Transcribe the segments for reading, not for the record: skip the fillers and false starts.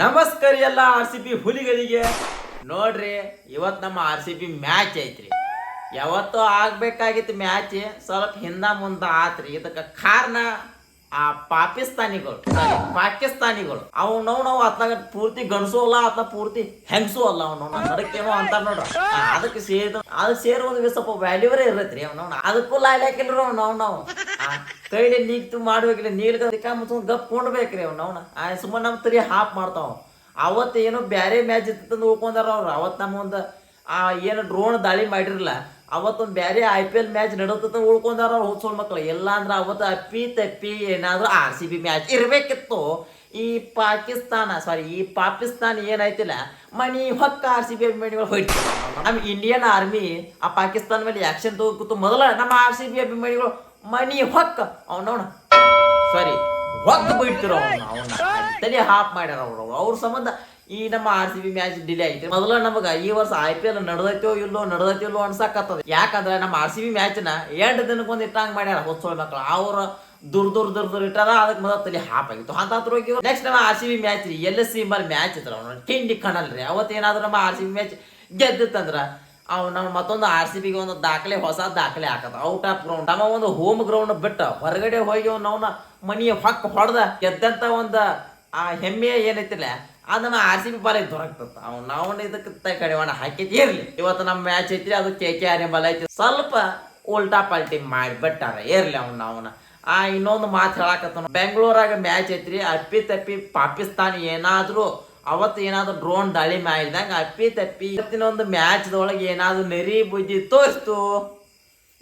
ನಮಸ್ಕಾರ ಎಲ್ಲ RCB ಹುಲಿಗಳಿಗೆ. ನೋಡ್ರಿ ಇವತ್ತು ನಮ್ಮ RCB ಮ್ಯಾಚ್ ಐತ್ರಿ. ಯಾವತ್ತೋ ಆಗ್ಬೇಕಾಗಿತ್ತು ಮ್ಯಾಚ್, ಸ್ವಲ್ಪ ಹಿಂದ ಮುಂದ ಆತ್ರಿ. ಇದಕ್ಕೆ ಕಾರಣ ಆ ಪಾಕಿಸ್ತಾನಿಗಳು ನಾವು ಅತ್ನಾಗ ಪೂರ್ತಿ ಗಣಸು ಅಲ್ಲ, ಅತ್ನ ಪೂರ್ತಿ ಹೆಂಗಸು ಅಲ್ಲ. ಅವ್ನು ನಡಕ್ಕೇನೋ ಅಂತಾರ ನೋಡ್ರ, ಅದಕ್ಕೆ ಸೇರೋದು ಸ್ವಲ್ಪ ವ್ಯಾಲ್ಯೂವರೇ ಇರತ್ರಿ. ಅದಕ್ಕೂ ಲಾಯ್ಲಾಕಿಲ್ರಿ ನಾವು ಕೈಲಿ ನೀಗ್ತು ಮಾಡ್ಬೇಕ್ರಿ. ನೀಲ್ಕ ಮುಚ್ಕೊಂಡ್ ಗಪ್ ಕೊಂಡ್ಬೇಕ್ರಿ ಸುಮ್ಮನೆ ನಮ್ ತರಿ ಹಾಪ್ ಮಾಡ್ತಾವ. ಅವತ್ತು ಏನೋ ಬ್ಯಾರೆ ಮ್ಯಾಚ್ ಇತ್ತಂದು ಉಳ್ಕೊಂಡಾರ ಅವ್ರು. ಅವತ್ತು ನಮ್ಮ ಒಂದು ಏನು ಡ್ರೋನ್ ದಾಳಿ ಮಾಡಿರಲ್ಲ, ಅವತ್ತೊಂದು ಬೇರೆ IPL ಮ್ಯಾಚ್ ನಡೋತ ಉಳ್ಕೊಂಡಾರ ಅವ್ರು ಹೋದ್ಸೋಳ್ ಮಕ್ಳು. ಎಲ್ಲ ಅಂದ್ರೆ ಅವತ್ತು ಅಪ್ಪಿ ತಪ್ಪಿ ಏನಾದ್ರು RCB ಮ್ಯಾಚ್ ಇರ್ಬೇಕಿತ್ತು. ಈ ಪಾಕಿಸ್ತಾನ ಏನೈತಿಲ್ಲ ಮನಿ ಹೊಕ್ಕ RCB ಅಭಿಮಾನಿಗಳು ಹೊಯ್ತಾರೆ. ನಮ್ಮ ಇಂಡಿಯನ್ ಆರ್ಮಿ ಆ ಪಾಕಿಸ್ತಾನ ಮೇಲೆ ಆಕ್ಷನ್ ತಗೋಕೂತು ಮೊದಲ ನಮ್ಮ RCB ಅಭಿಮಾನಿಗಳು ಮನಿ ಹೊಕ್ಕ ಹೊಕ್ಕ ಬಿಡ್ತಿರೋ ಅವನ್ನ ತಲೆ ಹಾಪ್ ಮಾಡ್ಯಾರ ಅವ್ರ ಸಂಬಂಧ ಈ ನಮ್ಮ RCB ಮ್ಯಾಚ್ ಡಿಲೇ ಐತಿ. ಮೊದಲ ನಮಗ ಈ ವರ್ಷ IPL ನಡ್ದೈತೋ ಇಲ್ಲೋ ಅನ್ಸಾಕತ್ತದ. ಯಾಕಂದ್ರೆ ನಮ್ಮ RCB ಮ್ಯಾಚ್ನ 8 ದಿನಕ್ಕೊಂದು ಇಟ್ಟಂಗ್ ಮಾಡ್ಯಾರ ಹೊಸೋಳ್ ಮಕ್ಳು. ಅವ್ರ ದುರ್ ಇಟ್ಟಾರ, ಅದಕ್ಕೆ ಮೊದಲ ತಲೆ ಹಾಪ್ ಆಗಿತ್ತು ಅಂತ. ನೆಕ್ಸ್ಟ್ ನಮ್ಮ RCB ಮ್ಯಾಚ್ ರೀ, LSC ಮೇಲೆ ಮ್ಯಾಚ್ ಇದ್ರ ಕಿಂಡಿ ಕಣಲ್ರಿ. ಅವತ್ತೇನಾದ್ರು ನಮ್ಮ RCB ಮ್ಯಾಚ್ ಗೆದ್ದಿತ್ತಂದ್ರ ನಾವು ಮತ್ತೊಂದು RCBಗೆ ಒಂದು ಹೊಸ ದಾಖಲೆ ಹಾಕತ್ತ. ಔಟ್ ಆಫ್ ಗ್ರೌಂಡ್ ನಮ್ಮ ಒಂದು ಹೋಮ್ ಗ್ರೌಂಡ್ ಬಿಟ್ಟ ಹೊರಗಡೆ ಹೋಗಿ ನಾವು ಮನಿಯ ಹೊಕ್ಕ ಹೊಡೆದ ಗೆದ್ದಂತ ಒಂದು ಆ ಹೆಮ್ಮೆ ಏನೈತಿಲ್ಲ ಅದು ನಮ್ಮ RCB ಪಾಲಿಗೆ ದೊರಕ್ತದ. ನಾವು ಇದಕ್ಕೆ ಕಡಿವಾಣ ಹಾಕಿದ್ದೆ ಇರ್ಲಿ. ಇವತ್ತು ನಮ್ಮ ಮ್ಯಾಚ್ ಐತ್ರಿ, ಅದು KKR ಎಂಬಲ್ಲ ಐತಿ. ಸ್ವಲ್ಪ ಉಲ್ಟಾ ಪಲ್ಟಿ ಮಾಡಿಬಿಟ್ಟಾರ ಇರ್ಲಿ. ಇನ್ನೊಂದು ಮಾತು ಹೇಳಾಕತ್ತ, ಬೆಂಗಳೂರಾಗ ಮ್ಯಾಚ್ ಐತ್ರಿ. ಅಪ್ಪಿ ತಪ್ಪಿ ಪಾಕಿಸ್ತಾನ ಅವತ್ತು ಏನಾದ್ರು ಡ್ರೋನ್ ದಾಳಿ ಮಾಡಿದಂಗ ಅಪ್ಪಿ ತಪ್ಪಿ ಇವತ್ತಿನೊಂದು ಮ್ಯಾಚ್ದೊಳಗೆ ಏನಾದ್ರು ನೆರಿ ಬುದ್ಧಿ ತೋರಿಸ್ತು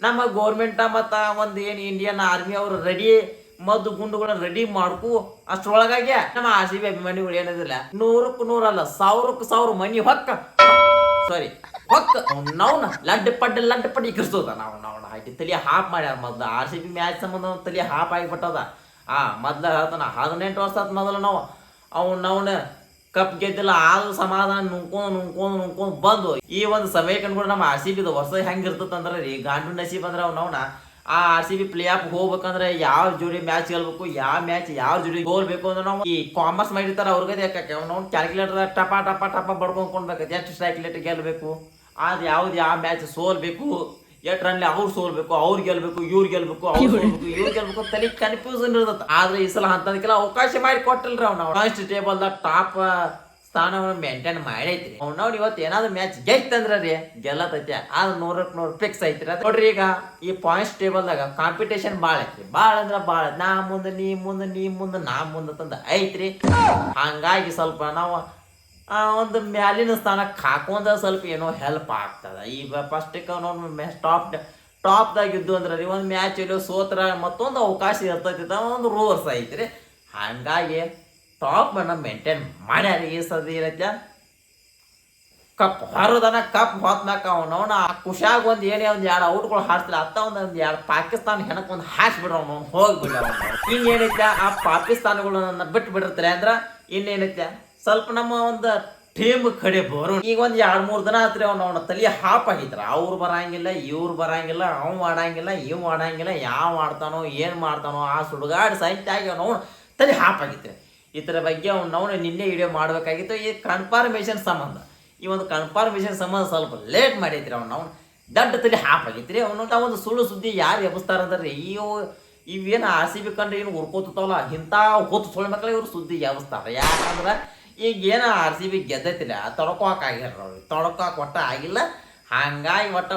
ನಮ್ಮ ಗೌರ್ಮೆಂಟ ಮತ್ತ ಒಂದು ಏನು ಇಂಡಿಯನ್ ಆರ್ಮಿ ಅವರು ರೆಡಿ ಮದ್ದು ಗುಂಡುಗಳನ್ನ ರೆಡಿ ಮಾಡ್ಕು ಅಷ್ಟ್ರೊಳಗಾಗಿ ನಮ್ಮ RCB ಅಭಿಮಾನಿಗಳು ಏನದಿಲ್ಲ 100ಕ್ಕೆ 100 ಅಲ್ಲ 1000ಕ್ಕೆ 1000 ಮನಿ ಹೊಕ್ಕ ಲಡ್ಡ ಪಡ್ಡಿ ಇಕ್ಕಿಸ್ತದ. ನಾವು ಹಾಕಿ ತಲೆ ಹಾಪ್ ಮಾಡ್ಯಾರ. ಮೊದ್ಲು RCB ಮ್ಯಾಚ್ ಸಂಬಂಧ ತಲೆ ಹಾಪ್ ಆಗಿಬಿಟ್ಟದ. ಮೊದ್ಲ ಹೇಳ್ತಾನ 18 ವರ್ಷ ಆತ್ ಮೊದಲು ನಾವು ಕಪ್ ಗೆದ್ದಿಲ್ಲ, ಆದ್ರೂ ಸಮಾಧಾನ ನುಂಕೊಂಡು ಬಂದು ಈ ಒಂದು ಸಮಯಕ್ಕೆ ಕೂಡ ನಮ್ಮ RCB ವರ್ಷ ಹೆಂಗಿರ್ತಂದ್ರೆ ರೀ ಗಾಂಡು ನಸೀಬ್ ಅಂದ್ರೆ ಆ RCB ಪ್ಲೇ ಆಫ್ ಹೋಗ್ಬೇಕಂದ್ರೆ ಯಾವ ಜೋಡಿ ಮ್ಯಾಚ್ ಗೆಲ್ಬೇಕು, ಯಾವ ಜೋಡಿ ಗೋಲ್ಬೇಕು ಅಂದ್ರೆ ನಾವು ಈ ಕಾಮರ್ಸ್ ಮಾಡಿರ್ತಾರ ಅವ್ರಿಗೆ ನಾವು ಕ್ಯಾಲ್ಕುಲೇಟರ್ ಟಪ ಬಡ್ಕೊಂಡ್ಕೊಳ್ಬೇಕು. ಎಷ್ಟು ಸ್ಟ್ರೈಕ್ ರೇಟ್ ಗೆಲ್ಬೇಕು, ಅದು ಯಾವ ಮ್ಯಾಚ್ ಸೋಲ್ಬೇಕು, ಎಷ್ಟು ರನ್ಲಿ ಅವ್ರು ಸೋಲ್ಬೇಕು, ಅವ್ರು ಗೆಲ್ಬೇಕು, ಇವ್ರು ಗೆಲ್ಬೇಕು ತಲೆ ಕನ್ಫ್ಯೂಷನ್ ಇರ್ತದೆ. ಆದ್ರೆ ಈ ಸಲ ಅಂತದಕ್ಕೆಲ್ಲ ಅವಕಾಶ ಮಾಡಿ ಕೊಟ್ಟಿಲ್ರಿ. ನಾವು ಫಸ್ಟ್ ಟೇಬಲ್ದಾಗ ಟಾಪ್ ಸ್ಥಾನವನ್ನು ಮೇಂಟೈನ್ ಮಾಡೈತ್ರಿ. ಇವತ್ತು ಏನಾದ್ರು ಮ್ಯಾಚ್ ಗೆತ್ತಂದ್ರ ರೀ ಗೆಲ್ಲತೈತಿ, ಅದು 100ಕ್ಕೆ 100 ಫಿಕ್ಸ್ ಐತ್ರಿ. ಅದು ನೋಡ್ರಿ, ಈಗ ಈ ಪಾಯಿಂಟ್ಸ್ ಟೇಬಲ್ದಾಗ ಕಾಂಪಿಟೇಷನ್ ಭಾಳ ಐತ್ರಿ. ಭಾಳ ಅಂದ್ರೆ ಭಾಳ ನಾ ಮುಂದೆ ನೀ ಮುಂದೆ ನಾ ಮುಂದೆ ತಂದ ಐತ್ರಿ. ಹಂಗಾಗಿ ಸ್ವಲ್ಪ ನಾವು ಒಂದು ಮ್ಯಾಲಿನ ಸ್ಥಾನಕ್ಕೆ ಹಾಕೊಂಡ ಸ್ವಲ್ಪ ಏನೋ ಹೆಲ್ಪ್ ಆಗ್ತದ. ಈಗ ಫಸ್ಟಿಗೆ ಟಾಪ್ದಾಗ ಇದ್ದು ಅಂದ್ರೆ ರೀ ಒಂದು ಮ್ಯಾಚ್ ಎಲ್ಲೋ ಸೋತ್ರ ಮತ್ತೊಂದು ಅವಕಾಶ ಇರ್ತೈತಿ, ಒಂದು ರೂಲ್ಸ್ ಐತ್ರಿ. ಹಂಗಾಗಿ ಟಾಪ್ ಮೇಂಟೈನ್ ಮಾಡ್ಯಾರ. ಈ ಸದ ಏನೈತೆ ಕಪ್ ಹೊರದನ ಕಪ್ ಹೊತ್ನಾಕ ಖುಷಿಯಾಗ ಒಂದು ಏನೇ ಒಂದು 2 ಔಟ್ಗಳು ಹಾಡ್ತಿಲ್ಲ ಅತ್ತ ಒಂದು 2 ಪಾಕಿಸ್ತಾನ ಹೆಣಕ್ ಒಂದು ಹಾಕ್ಬಿಡ್ರ ಹೋಗ್ಬಿಡ್ರ. ಇನ್ನೇನೈತೆ ಆ ಪಾಕಿಸ್ತಾನಗಳನ್ನ ಬಿಟ್ಟು ಬಿಡಿರ್ತಾರೆ ಅಂದ್ರ ಇನ್ನೇನೈತೆ ಸ್ವಲ್ಪ ನಮ್ಮ ಒಂದು ಟೀಮ್ ಕಡೆ ಬರೋ. ಈಗ ಒಂದು 2-3 ದಿನ ಆತ್ರಿ ಅವ್ನ ತಲೆ ಹಾಪ್ ಆಗಿದ್ರ. ಅವ್ರು ಬರಂಗಿಲ್ಲ, ಇವ್ರು ಬರಂಗಿಲ್ಲ, ಅವ್ ಮಾಡಂಗಿಲ್ಲ, ಇವ್ ಮಾಡಂಗಿಲ್ಲ, ಯಾವ ಮಾಡ್ತಾನೋ ಏನ್ ಮಾಡ್ತಾನೋ ಆ ಸುಡುಗಾಡು ಸಾಹಿತ್ಯ ಆಗಿ ತಲೆ ಹಾಪ್ ಆಗಿತ್ರಿ. ಇದರ ಬಗ್ಗೆ ನಿನ್ನೆ ವಿಡಿಯೋ ಮಾಡ್ಬೇಕಾಗಿತ್ತು. ಈ ಕನ್ಫರ್ಮೇಷನ್ ಸಂಬಂಧ ಸ್ವಲ್ಪ ಲೇಟ್ ಮಾಡೈತ್ರಿ. ದಡ್ಡ ತಲೆ ಹಾಪ್ ಆಗಿತ್ರಿ. ಒಂದು ಸುಳ್ಳು ಸುದ್ದಿ ಯಾರು ಎಬ್ಸ್ತಾರಂದ್ರಿ ಇವೇನು RCB ಕಂಡ್ರೆ ಏನು ಉರ್ಕೋತಾವಲ್ಲ ಇಂಥ ಹೊತ್ತು ಸುಳ್ಳು ಮಕ್ಳು ಇವ್ರು ಸುದ್ದಿ ಎಬ್ಸ್ತಾರ. ಯಾಕಂದ್ರೆ ಈಗ ಏನು RCB ಗೆದ್ದೈತಿಲ್ಲ ತೊಡಕೋಕ್ ಒಟ್ಟ ಆಗಿಲ್ಲ. ಹಂಗಾಗಿ ಒಟ್ಟ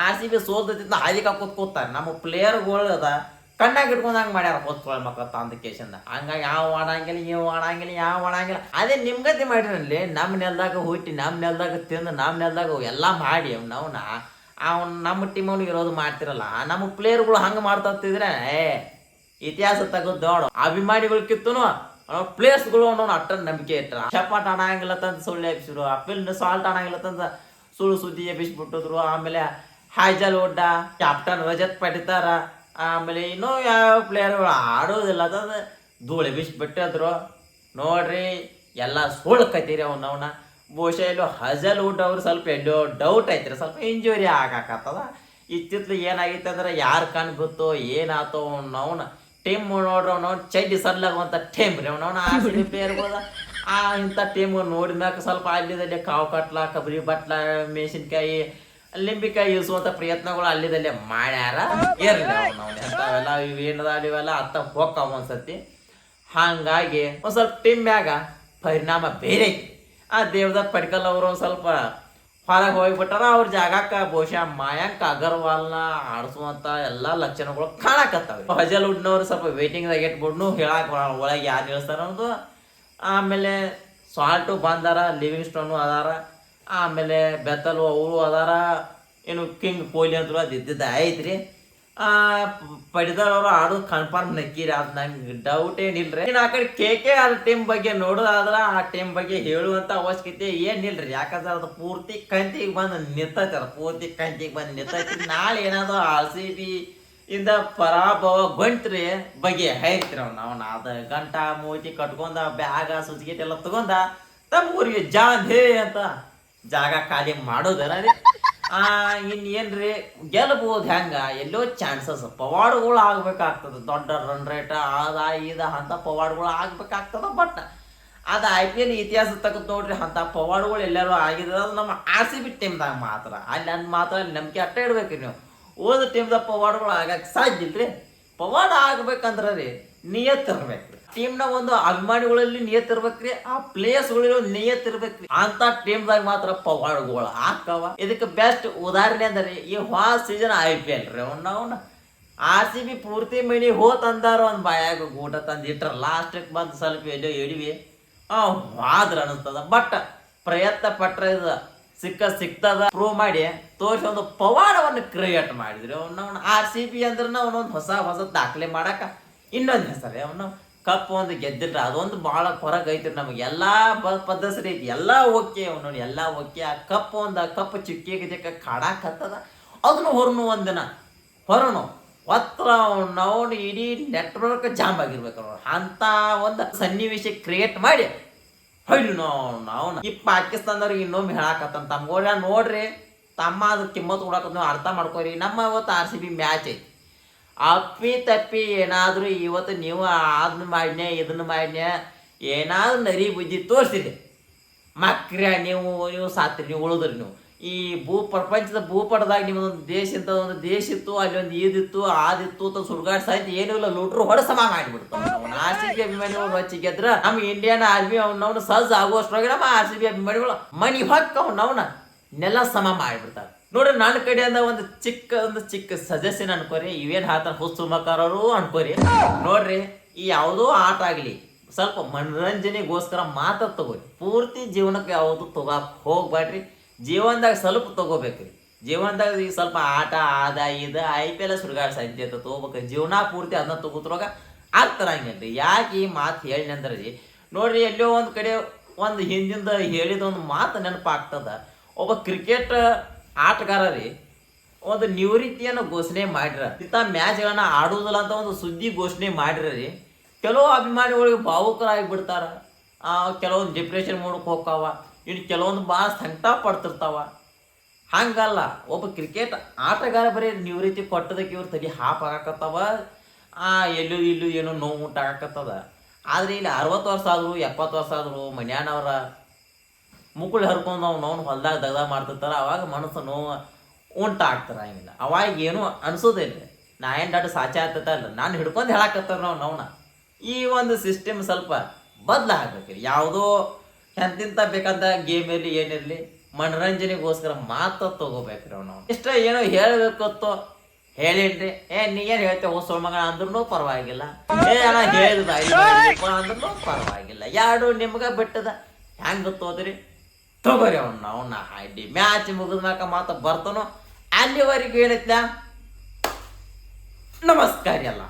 RCB ಸೋಲ್ದೈತಿಂದ ಹಾದಿಗೆ ಕೂತ್ಕೋತಾರೆ. ನಮ್ಮ ಪ್ಲೇಯರ್ಗಳು ಅದ ಕಣ್ಣಾಗ ಇಟ್ಕೊಂಡಂಗೆ ಮಾಡ್ಯಾರ ಹೊತ್ಕೊಳ್ ಮಕ್ಕಳ ತಾಂತಕೇಶಂದ. ಹಂಗಾಗಿ ಯಾವ ಮಾಡಂಗಿಲ್ಲ. ಅದೇ ನಿಮ್ಗತಿ ಮಾಡಿರಲ್ಲಿ ನಮ್ಮ ನೆಲದಾಗ ಹುಟ್ಟಿ, ನಮ್ಮ ನೆಲದಾಗ ತಿಂದು, ನಮ್ಮ ನೆಲದಾಗ ಎಲ್ಲ ಮಾಡಿ ನಮ್ಮ ಟೀಮ್ ಅವ್ನಿಗೆ ಇರೋದು ಮಾಡ್ತಿರಲ್ಲ. ನಮ್ಮ ಪ್ಲೇಯರ್ಗಳು ಹಂಗೆ ಮಾಡ್ತಿದ್ರೆ ಇತಿಹಾಸ ತೆಗೆದು ದೊಡ್ಡ ಅಭಿಮಾನಿಗಳಕ್ಕಿತ್ತೂ ಪ್ಲೇಯರ್ಸ್ಗಳು ಅಟ್ಟ ನಂಬಿಕೆ ಇಟ್ಟರ. ಚಪಾಟ್ ಆಡಂಗಿಲ್ಲ ತಂದು ಸುಳ್ಳು ಎಬ್ಸಿರು, ಅಪ್ಪಿಲ್ ಸಾಲ್ಟ್ ಆಡಂಗಿಲ್ಲ ತಂದು ಸುಳ್ಳು ಸುದ್ದಿ ಎಬ್ಬಿಸ್ಬಿಟ್ಟಿದ್ರು. ಆಮೇಲೆ ಹಾಯ್ಜಲ್ ಒಡ್ಡ, ಕ್ಯಾಪ್ಟನ್ ರಜತ್ ಪಡಿತಾರ, ಆಮೇಲೆ ಇನ್ನೂ ಯಾವ ಪ್ಲೇಯರ್ಗಳು ಆಡೋದಿಲ್ಲ ಅಂತಂದು ಧೂಳು ಬಿಟ್ಬಿಟ್ಟಿದ್ರು. ನೋಡ್ರಿ ಎಲ್ಲ ಸುಳ್ಳು ಕತ್ತೀರಿ ಬಹುಶಃ ಎಲ್ಲೋ ಹಜಲ್ ವುಡ್ ಅವ್ರು ಸ್ವಲ್ಪ ಎಲ್ಲೋ ಡೌಟ್ ಐತ್ರಿ, ಸ್ವಲ್ಪ ಇಂಜುರಿ ಆಗಾಕತ್ತದ. ಇತ್ತಿತ್ಲು ಏನಾಗೈತೆ ಅಂದ್ರೆ ಯಾರು ಕಣ್ ಗೊತ್ತೋ ಏನಾತೋ ಟೀಮ್ ನೋಡ್ರಿ ಚಡ್ಡಿ ಸಡ್ಲಾಗುವಂಥ ಟೀಮ್ ರೀ RCB ಪ್ಲೇಯರ್ಗಳು ಇಂಥ ಟೀಮ್ ನೋಡಿದ್ಮ್ಯಾಕ ಸ್ವಲ್ಪ ಅಲ್ಲಿದಲ್ಲೇ ಕಾವು ಕಟ್ಲ ಕಬರಿ ಬಟ್ಲ ಮೆಣಸಿನ್ಕಾಯಿ ಲಿಂಬಿಕಾಯಿ ಇಳಿಸುವಂಥ ಪ್ರಯತ್ನಗಳು ಅಲ್ಲಿದಲ್ಲೇ ಮಾಡ್ಯಾರ. ಇರ್ಲಿ ನಾವು ಎಂಥವೆಲ್ಲ ಇವೇನದ ಇವೆಲ್ಲ ಅತ್ತ ಹೋಗ್ತಾವ ಒಂದ್ಸತಿ. ಹಾಗಾಗಿ ಒಂದು ಸ್ವಲ್ಪ ಟೀಮ್ ಮ್ಯಾಗ ಪರಿಣಾಮ ಬೇರೆ ಐತಿ. ಆ ದೇವದತ್ ಪಡ್ಕಲ್ ಅವರು ಸ್ವಲ್ಪ ಹೊರಗೆ ಹೋಗಿಬಿಟ್ಟಾರ. ಅವ್ರ ಜಾಗಕ್ಕೆ ಬಹುಶಃ ಮಯಾಂಕ್ ಅಗರ್ವಾಲ್ನ ಆಡಿಸುವಂಥ ಎಲ್ಲ ಲಕ್ಷಣಗಳು ಕಾಣಕತ್ತವೆ. ಹಜಲ್ವುಡ್ನವ್ರು ಸ್ವಲ್ಪ ವೇಟಿಂಗ್ದಾಗ ಇಟ್ಬಿಡ್ನು ಹೇಳಕ್ಕೆ ಒಳಗೆ ಯಾರು ಹೇಳ್ತಾರ ಅನ್ನೋದು. ಆಮೇಲೆ ಸಾಲ್ಟು ಬಂದಾರ, ಲಿವಿಂಗ್ ಸ್ಟೋನು ಅದಾರ, ಆಮೇಲೆ ಬೆತ್ತಲು ಅವರು ಅದಾರ, ಏನು ಕಿಂಗ್ ಕೊಹ್ಲಿ ಅಂತೂ ಅದು ಇದ್ದಿದ್ದ ಐತ್ರಿ. ಪಡಿದವ್ರು ಆಡೋದು ಕನ್ಫರ್ಮ್ ನಕ್ಕೀರಿ, ಅದು ನಂಗೆ ಡೌಟ್ ಏನಿಲ್ರಿ. ಇನ್ನು ಆ ಕಡೆ ಕೆ ಆರ್ ಟೀಮ್ ಬಗ್ಗೆ ನೋಡೋದಾದ್ರೆ ಆ ಟೀಮ್ ಬಗ್ಗೆ ಹೇಳುವಂಥ ಅವಶ್ಯಕತೆ ಏನಿಲ್ರಿ. ಯಾಕಂದ್ರೆ ಅದು ಪೂರ್ತಿ ಕಂತಿಗೆ ಬಂದು ನಿಂತೈತೆ, ಅದು ಪೂರ್ತಿ ಕಂತಿಗೆ ಬಂದು ನಿಂತೈತಿ. ನಾಳೆ ಏನಾದ್ರು RCB ಇಂದ ಪರಾಭವ ಗಂಟ್ರಿ ಬಗ್ಗೆ ಹೇಳ್ತೀರ ನಾವು. ಅದು ಗಂಟ ಮೂತಿ ಕಟ್ಕೊಂಡ ಬ್ಯಾಗ ಸುಚ್ಚಿಗೆಟ್ ಎಲ್ಲ ತಗೊಂಡ ತಮ್ಮ ಊರಿಗೆ ಜಾಂಧೆ ಅಂತ ಜಾಗ ಖಾಲಿ ಮಾಡೋದರ ರೀ. ಇನ್ನೇನ್ರಿ ಗೆಲ್ಬೋದು ಹೆಂಗ ಎಲ್ಲೋ ಚಾನ್ಸಸ್ ಪವಾಡ್ಗಳು ಆಗ್ಬೇಕಾಗ್ತದೆ. ದೊಡ್ಡ ರನ್ ರೇಟ್ ಅದ ಇದ ಅಂತ ಪವಾಡ್ಗಳು ಆಗ್ಬೇಕಾಗ್ತದ. ಬಟ್ ಅದು IPL ಇತಿಹಾಸ ತಗದ್ ನೋಡ್ರಿ, ಅಂತ ಪವಾಡ್ಗಳು ಎಲ್ಲರೂ ಆಗಿದೆ. ಅದು ನಮ್ಮ RCB ಟೀಮ್ದಾಗ ಮಾತ್ರ. ಅಲ್ಲಿ ಅಂದ್ ಮಾತ್ರ ನಂಬಿಕೆ ಅಟ್ಟ ಇಡ್ಬೇಕ್ರಿ ನೀವು. ಓದ ಟೀಮ್ದಾಗ ಪವಾಡ್ಗಳು ಆಗಕ್ಕೆ ಸಾಧ್ಯ ಇಲ್ರಿ. ಪವಾಡ ಆಗ್ಬೇಕಂದ್ರೆ ರೀ ನಿಯತ್ ಇರ್ಬೇಕ್ರಿ. ಟೀಮ್ನ ಒಂದು ಅಭಿಮಾನಿಗಳಲ್ಲಿ ನಿಯತ್ ಇರ್ಬೇಕ್ರಿ, ಆ ಪ್ಲೇಯರ್ಸ್ಗಳಿರೋ ನಿಯತ್ ಇರ್ಬೇಕ್ರಿ. ಅಂತ ಟೀಮ್ದಾಗ ಮಾತ್ರ ಪವಾಡ್ಗಳು ಆಗ್ತಾವ. ಇದಕ್ಕೆ ಬೆಸ್ಟ್ ಉದಾಹರಣೆ ಅಂದ್ರೆ ಈ ಸೀಸನ್ IPL ರೀ. ಅವ್ನ RCB ಪೂರ್ತಿ ಮಣಿ ಹೋತಂದಾರ ಒಂದು ಬಾಯಾಗ ಊಟ ತಂದು ಇಟ್ರ ಲಾಸ್ಟಿಗೆ ಬಂದು ಸ್ವಲ್ಪ ಎಲ್ಲೋ ಎಡಿವಿ ಹಾದ್ರ ಅನಿಸ್ತದ. ಬಟ್ ಪ್ರಯತ್ನ ಪಟ್ರ ಇದು ಸಿಗ್ತದ ಪ್ರೂವ್ ಮಾಡಿ ತೋರಿಸಿ ಒಂದು ಪವಾಡವನ್ನು ಕ್ರಿಯೇಟ್ ಮಾಡಿದ್ರಿ. ಅವ್ನ RCB ಅಂದ್ರೆ ಅವನೊಂದು ಹೊಸ ದಾಖಲೆ ಮಾಡಾಕ ಇನ್ನೊಂದು ಹೆಸರೇ. ಅವನು ಕಪ್ ಒಂದು ಗೆದ್ದಿಟ್ರ ಅದೊಂದು ಭಾಳ ಹೊರಗೆ ಐತ್ರಿ. ನಮಗೆ ಎಲ್ಲ ಪದ್ಧತಿ ಐತಿ, ಎಲ್ಲ ಓಕೆ. ನೋಡಿ ಎಲ್ಲ ಓಕೆ. ಆ ಕಪ್ ಚಿಕ್ಕ ಕಾಡಾಕತ್ತದ. ಅದನ್ನು ಒಂದಿನ ಹೊರನು ಒತ್ತರ ನಾವು ಇಡೀ ನೆಟ್ವರ್ಕ್ ಜಾಮ್ ಆಗಿರ್ಬೇಕು. ಅಂತ ಒಂದು ಸನ್ನಿವೇಶ ಕ್ರಿಯೇಟ್ ಮಾಡಿ ಹೊಯ್ಲಿ ನಾವು ಈ ಪಾಕಿಸ್ತಾನದವ್ರಿಗೆ ಇನ್ನೊಮ್ಮೆ ಹೇಳಾಕತ್ತಂತ ತಮ್ಗೋಳ ನೋಡ್ರಿ ತಮ್ಮ ಅದು ಕಿಮ್ಮತ್ತು ಕೊಡಕ ನೀವು ಅರ್ಥ ಮಾಡ್ಕೋರಿ. ನಮ್ಮ ಇವತ್ತು RCB ಮ್ಯಾಚ್ ಐತಿ. ಅಪ್ಪಿ ತಪ್ಪಿ ಏನಾದರೂ ಇವತ್ತು ನೀವು ಅದನ್ನ ಮಾಡಿನ್ಯಾ ಇದನ್ನು ಮಾಡಿನ್ಯಾ ಏನಾದ್ರು ನರಿ ಬುದ್ಧಿ ತೋರಿಸಿರಿ ಮಕ್ರ್ಯಾ ನೀವು ಸಾತ್ರಿ, ನೀವು ಉಳಿದ್ರಿ. ನೀವು ಈ ಪ್ರಪಂಚದ ಭೂಪಟದಾಗ ನಿಮ್ಮದೊಂದು ದೇಶ ಇಂಥ ಒಂದು ದೇಶ ಇತ್ತು, ಅಲ್ಲಿ ಒಂದು ಈದಿತ್ತು ಆದಿತ್ತು ಅಂತ ಸುಡ್ಗಾಡ್ ಸಾಯ್ತು ಏನೂ ಇಲ್ಲ, ಲೂಟ್ರು ಹೊಡೆ ಸಮ ಮಾಡಿಬಿಡ್ತು. RCB ಅಭಿಮಾನಿಗಳು ರೊಚ್ಚಿಗೆದ್ರ ನಮ್ಮ ಇಂಡಿಯನ್ ಆರ್ಮಿ ಅವ್ನವ್ನ ಸಜ್ಜ ಆಗುವಷ್ಟ್ರೊಳಗೆ ನಮ್ಮ RCB ಅಭಿಮಾನಿಗಳು ಮನಿ ಹೊಕ್ಕ ಅವ್ನವ್ನ ನೆಲ ಸಮ ಮಾಡಿಬಿಡ್ತಾರೆ. ನೋಡ್ರಿ ನನ್ನ ಕಡೆಯಿಂದ ಒಂದು ಚಿಕ್ಕ ಸಜೆಷನ್ ಅನ್ಕೋರಿ. ಇವೇನು ಹಾತಾರ ಹುಸುಮಕಾರರು ಅನ್ಕೋರಿ. ನೋಡ್ರಿ ಈ ಯಾವುದೋ ಆಟ ಆಗಲಿ ಸ್ವಲ್ಪ ಮನರಂಜನೆಗೋಸ್ಕರ ಮಾತ್ರ ತಗೋರಿ. ಪೂರ್ತಿ ಜೀವನಕ್ಕೆ ಯಾವುದು ತಗೋಕ್ ಹೋಗ್ಬೇಡ್ರಿ. ಜೀವನದಾಗ ಸ್ವಲ್ಪ ತಗೋಬೇಕ್ರಿ. ಜೀವನದಾಗ ಈಗ ಸ್ವಲ್ಪ ಆಟ ಆದ ಇದು IPL ಸುಡ್ಗಾಡ್ ಸಾಧ್ಯ ಅಂತ ತಗೋಬೇಕು. ಜೀವನ ಪೂರ್ತಿ ಅದನ್ನ ತಗೋದ್ರೊಳಗ ಆಗ್ತಾರಂಗಿಲ್ರಿ. ಯಾಕೆ ಈ ಮಾತು ಹೇಳಿ ಅಂದ್ರೆ ರೀ ನೋಡ್ರಿ ಎಲ್ಲೋ ಒಂದು ಕಡೆ ಒಂದು ಹಿಂದಿಂದ ಹೇಳಿದ ಒಂದು ಮಾತು ನೆನಪಾಗ್ತದ. ಒಬ್ಬ ಕ್ರಿಕೆಟ್ ಆಟಗಾರ ರೀ ಒಂದು ನಿವೃತ್ತಿಯನ್ನು ಘೋಷಣೆ ಮಾಡಿರ. ಇಂಥ ಮ್ಯಾಚ್ಗಳನ್ನ ಆಡುವುದಿಲ್ಲ ಅಂತ ಒಂದು ಸುದ್ದಿ ಘೋಷಣೆ ಮಾಡಿರಿ. ಕೆಲವು ಅಭಿಮಾನಿಗಳಿಗೆ ಭಾವುಕರಾಗಿ ಬಿಡ್ತಾರ, ಕೆಲವೊಂದು ಡಿಪ್ರೆಷನ್ ಮೂಡಕ್ಕೆ ಹೋಗ್ತಾವ, ಇನ್ನು ಕೆಲವೊಂದು ಭಾಳ ಸಂಕಟ ಪಡ್ತಿರ್ತಾವ. ಹಂಗಲ್ಲ, ಒಬ್ಬ ಕ್ರಿಕೆಟ್ ಆಟಗಾರ ಬರೀ ನಿವೃತ್ತಿ ಕೊಟ್ಟದಕ್ಕೆ ಇವ್ರು ತಲೆ ಹಾಪ್ ಆಗಾಕತ್ತಾವ. ಎಲ್ಲೂ ಇಲ್ಲೂ ಏನೋ ನೋವು ಉಂಟಾಗತ್ತದ. ಆದರೆ ಇಲ್ಲಿ 60 ವರ್ಷ ಆದರು 70 ವರ್ಷ ಆದರು ಮನ್ಯಾನವ್ರ ಮುಕುಳಿ ಹರ್ಕೊಂಡು ನಾವು ಹೊಲ್ದಾಗ ದಗದ ಮಾಡ್ತಿರ್ತಾರ. ಅವಾಗ ಮನಸ್ಸು ನೋವು ಉಂಟಾಗ್ತಾರ. ಹಂಗಿಲ್ಲ ಅವಾಗ ಏನು ಅನ್ಸೋದಿಲ್ಲ. ನಾ ಏನು ದೊಡ್ಡ ಸಾಚೆ ಆಗ್ತದಲ್ಲ, ನಾನು ಹಿಡ್ಕೊಂಡು ಹೇಳಾಕತ್ತಾರ ನಾವ್ನ. ಈ ಒಂದು ಸಿಸ್ಟಮ್ ಸ್ವಲ್ಪ ಬದಲಾಗಬೇಕ್ರಿ. ಯಾವುದೋ ಎಂತಿಂತ ಬೇಕಂತ ಗೇಮ್ ಇರಲಿ ಏನಿರಲಿ ಮನರಂಜನೆಗೋಸ್ಕರ ಮಾತ್ರ ತಗೋಬೇಕ್ರಿ ನಾವು. ಇಷ್ಟ ಏನೋ ಹೇಳಬೇಕತ್ತೋ ಹೇಳಿನ್ರಿ. ನೀ ಏನು ಹೇಳ್ತೇವೆ ಹೊಸ ಮಗ ಅಂದ್ರೂ ಪರವಾಗಿಲ್ಲ, ಅಣ್ಣ ಹೇಳಿದ ಅಂದ್ರೂ ಪರವಾಗಿಲ್ಲ. ಎರಡು ನಿಮ್ಗೆ ಬಿಟ್ಟದ ಹೆಂಗೆ ತೋದ್ರಿ ತಗೋರಿ. ಅವ್ನ ಹಾಡಿ ಮ್ಯಾಚ್ ಮುಗಿದ್ಮ್ಯಾಕ ಮಾತ್ರ ಬರ್ತಾನೋ ಅಲ್ಲಿವರೆಗೂ ಹೇಳಿದ್ಲ. ನಮಸ್ಕಾರ ಎಲ್ಲ.